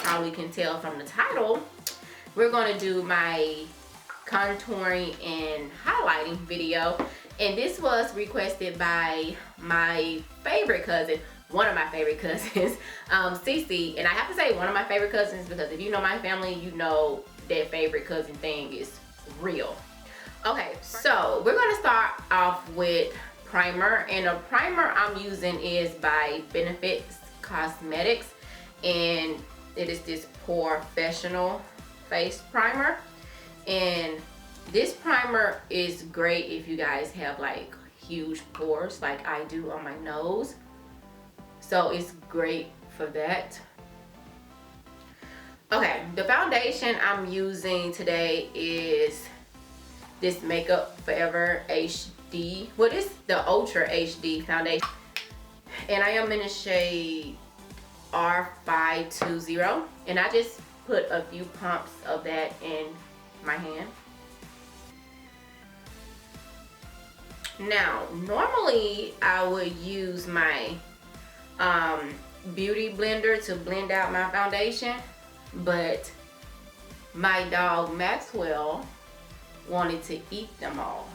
probably can tell from the title, we're going to do my contouring and highlighting video. And this was requested by my favorite cousin, one of my favorite cousins, Cece. And I have to say one of my favorite cousins because if you know my family, you know that favorite cousin thing is real. Okay, so we're going to start off with primer, and the primer I'm using is by Benefits Cosmetics, and it is this Professional face primer. And this primer is great if you guys have like huge pores like I do on my nose, so it's great for that. Okay, the foundation I'm using today is this Makeup Forever HD. Well, this is the Ultra HD foundation, and I am in the shade R520, and I just put a few pumps of that in my hand. Now, normally I would use my beauty blender to blend out my foundation, but my dog Maxwell wanted to eat them all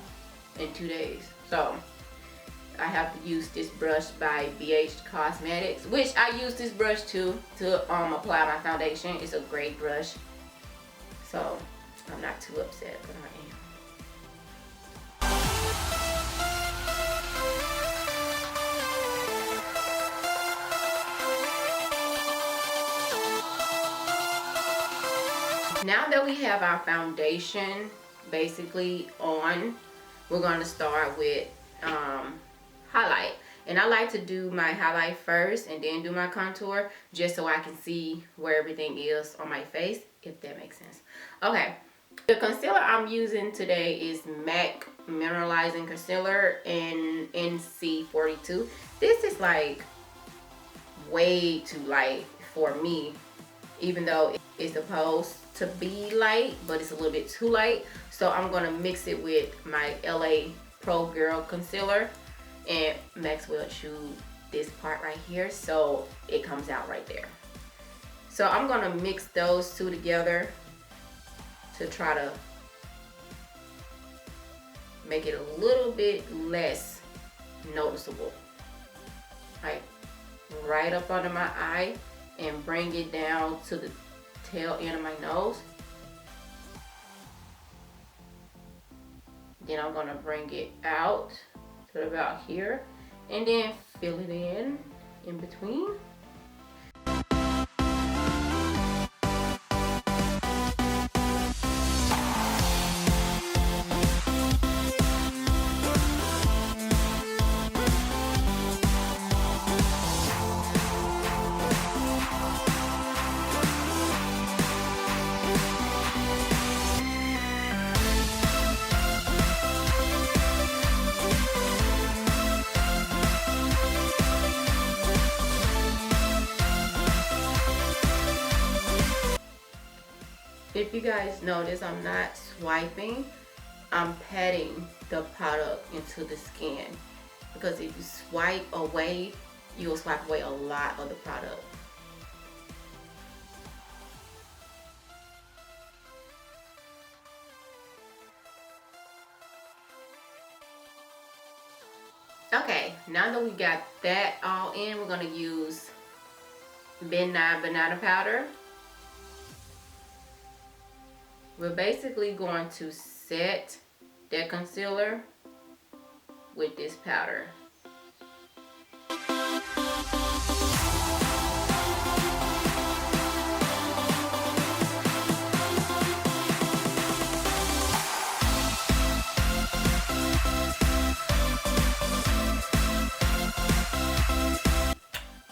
in 2 days, so I have to use this brush by BH Cosmetics, which I use this brush to apply my foundation. It's a great brush, so I'm not too upset, but I am. Now that we have our foundation basically on, we're going to start with highlight. And I like to do my highlight first and then do my contour, just so I can see where everything is on my face, if that makes sense. Okay, the concealer I'm using today is MAC Mineralizing Concealer in NC42. This is like way too light for me, even though it's supposed to be light, but it's a little bit too light. So I'm gonna mix it with my LA Pro Girl concealer, and Maxwell chewed this part right here, so it comes out right there. So I'm gonna mix those two together to try to make it a little bit less noticeable. Right up under my eye, and bring it down to the tail end of my nose. Then I'm gonna bring it out to about here, and then fill it in between. If you guys notice, I'm not swiping, I'm patting the product into the skin, because if you swipe away, you'll swipe away a lot of the product. Okay, now that we got that all in, we're gonna use Midnight Banana Powder. We're basically going to set that concealer with this powder.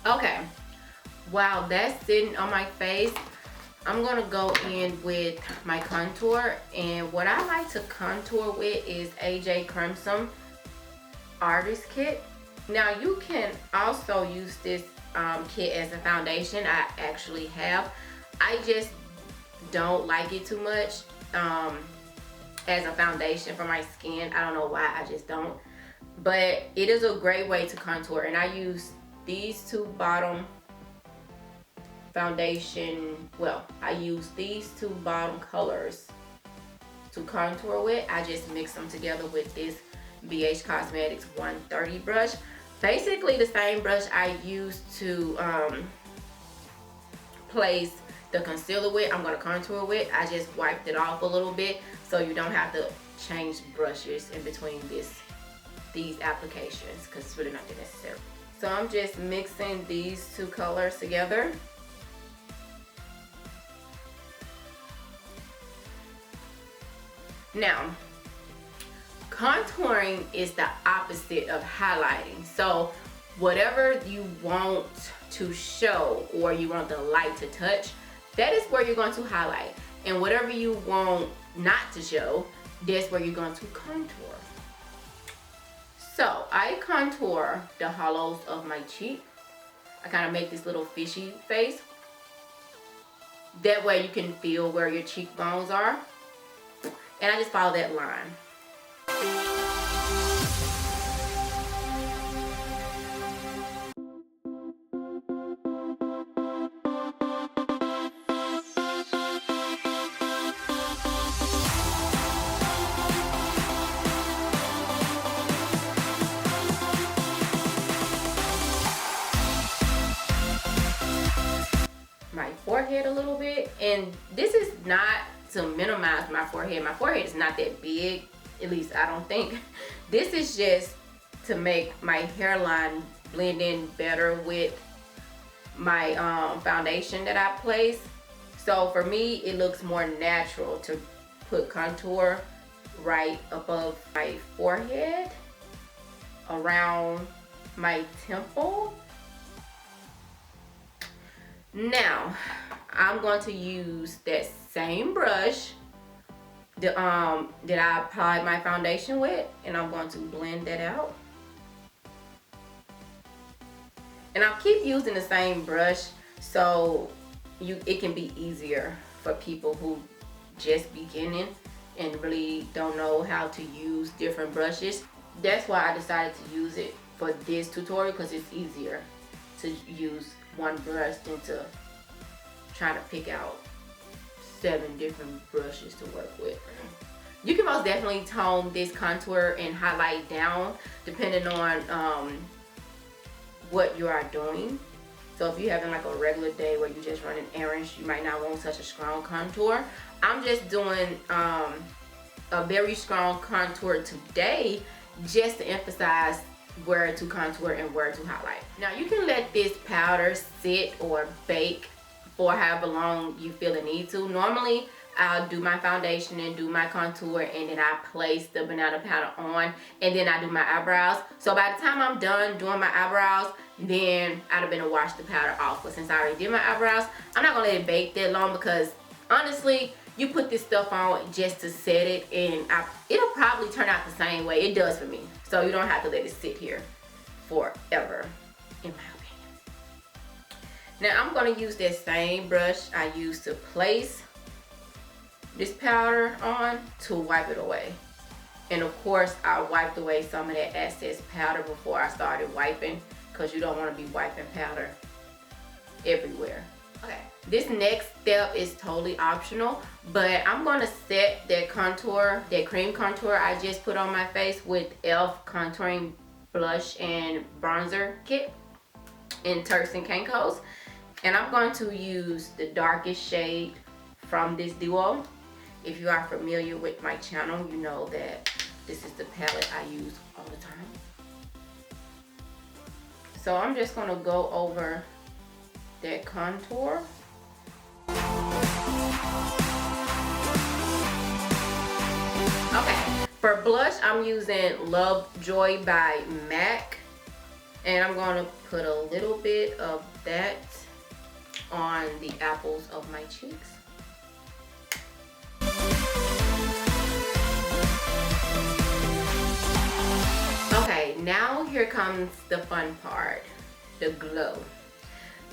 Okay, while that's sitting on my face, I'm gonna go in with my contour, and what I like to contour with is AJ Crimson Artist Kit. Now you can also use this kit as a foundation. I actually have. I just don't like it too much as a foundation for my skin. I don't know why, I just don't. But it is a great way to contour, and I use these two bottom foundation, well, I use these two bottom colors to contour with. I just mix them together with this BH Cosmetics 130 brush. Basically the same brush I used to place the concealer with, I'm going to contour with. I just wiped it off a little bit so you don't have to change brushes in between these applications, because it's really not that necessary. So I'm just mixing these two colors together. Now, contouring is the opposite of highlighting. So whatever you want to show or you want the light to touch, that is where you're going to highlight. And whatever you want not to show, that's where you're going to contour. So I contour the hollows of my cheek. I kind of make this little fishy face. That way you can feel where your cheekbones are. And I just follow that line. My forehead a little bit, and this is not to minimize my forehead. My forehead is not that big, at least I don't think. This is just to make my hairline blend in better with my foundation that I place. So for me, it looks more natural to put contour right above my forehead, around my temple. Now, I'm going to use that same brush that I applied my foundation with, and I'm going to blend that out. And I'll keep using the same brush so it can be easier for people who just beginning and really don't know how to use different brushes. That's why I decided to use it for this tutorial, because it's easier to use one brush than to try to pick out 7 different brushes to work with. You can most definitely tone this contour and highlight down depending on what you are doing. So if you're having like a regular day where you're just running errands, you might not want such a strong contour. I'm just doing a very strong contour today just to emphasize where to contour and where to highlight. Now you can let this powder sit or bake for however long you feel the need to. Normally I'll do my foundation and do my contour, and then I place the banana powder on, and then I do my eyebrows. So by the time I'm done doing my eyebrows, then I'd have been to wash the powder off. But since I already did my eyebrows, I'm not gonna let it bake that long, because honestly, you put this stuff on just to set it, and it'll probably turn out the same way. It does for me. So you don't have to let it sit here forever, in my opinion. Now I'm gonna use that same brush I used to place this powder on to wipe it away. And of course, I wiped away some of that excess powder before I started wiping, because you don't want to be wiping powder everywhere. Okay, this next step is totally optional, but I'm going to set that contour, that cream contour I just put on my face with e.l.f. contouring blush and bronzer kit in Turks and Caicos. And I'm going to use the darkest shade from this duo. If you are familiar with my channel, you know that this is the palette I use all the time. So I'm just going to go over that contour. Okay, for blush, I'm using Lovejoy by MAC. And I'm going to put a little bit of that on the apples of my cheeks. Okay, now here comes the fun part, the glow.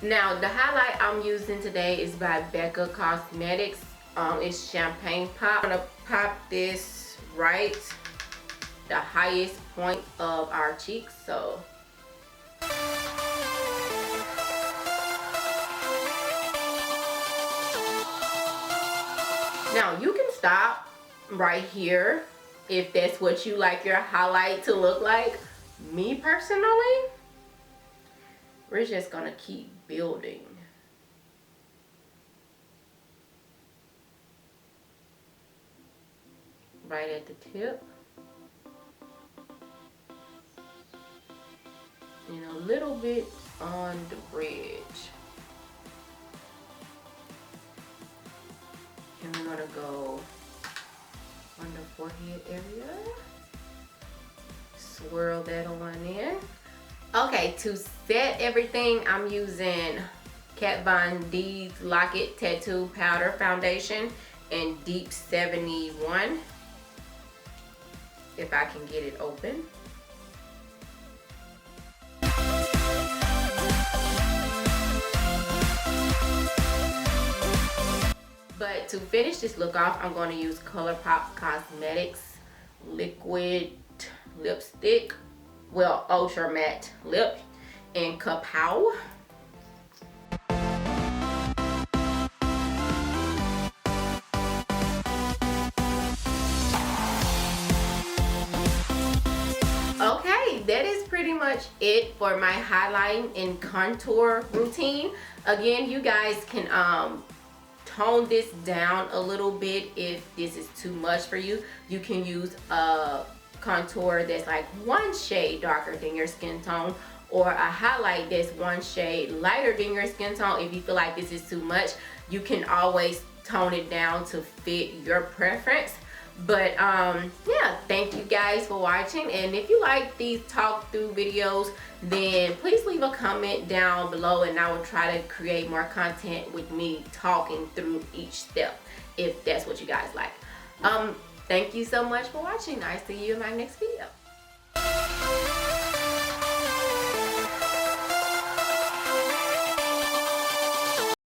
Now the highlight I'm using today is by Becca Cosmetics. It's Champagne Pop. I'm gonna pop this right the highest point of our cheeks. So Now you can stop right here if that's what you like your highlight to look like. Me personally, we're just gonna keep building. Right at the tip. And a little bit on the bridge. And we're gonna go on the forehead area. Swirl that on in. Okay, to set everything, I'm using Kat Von D's Lock It Tattoo Powder Foundation in Deep 71. If I can get it open. But to finish this look off, I'm going to use ColourPop Cosmetics Liquid Lipstick. Well, Ultra Matte Lip in Kapow. Okay, that is pretty much it for my highlighting and contour routine. Again, you guys can tone this down a little bit if this is too much for you. You can use a contour that's like one shade darker than your skin tone, or a highlight that's one shade lighter than your skin tone. If you feel like this is too much, you can always tone it down to fit your preference. But yeah, thank you guys for watching, and if you like these talk through videos, then please leave a comment down below and I will try to create more content with me talking through each step if that's what you guys like. Thank you so much for watching. I'll see you in my next video.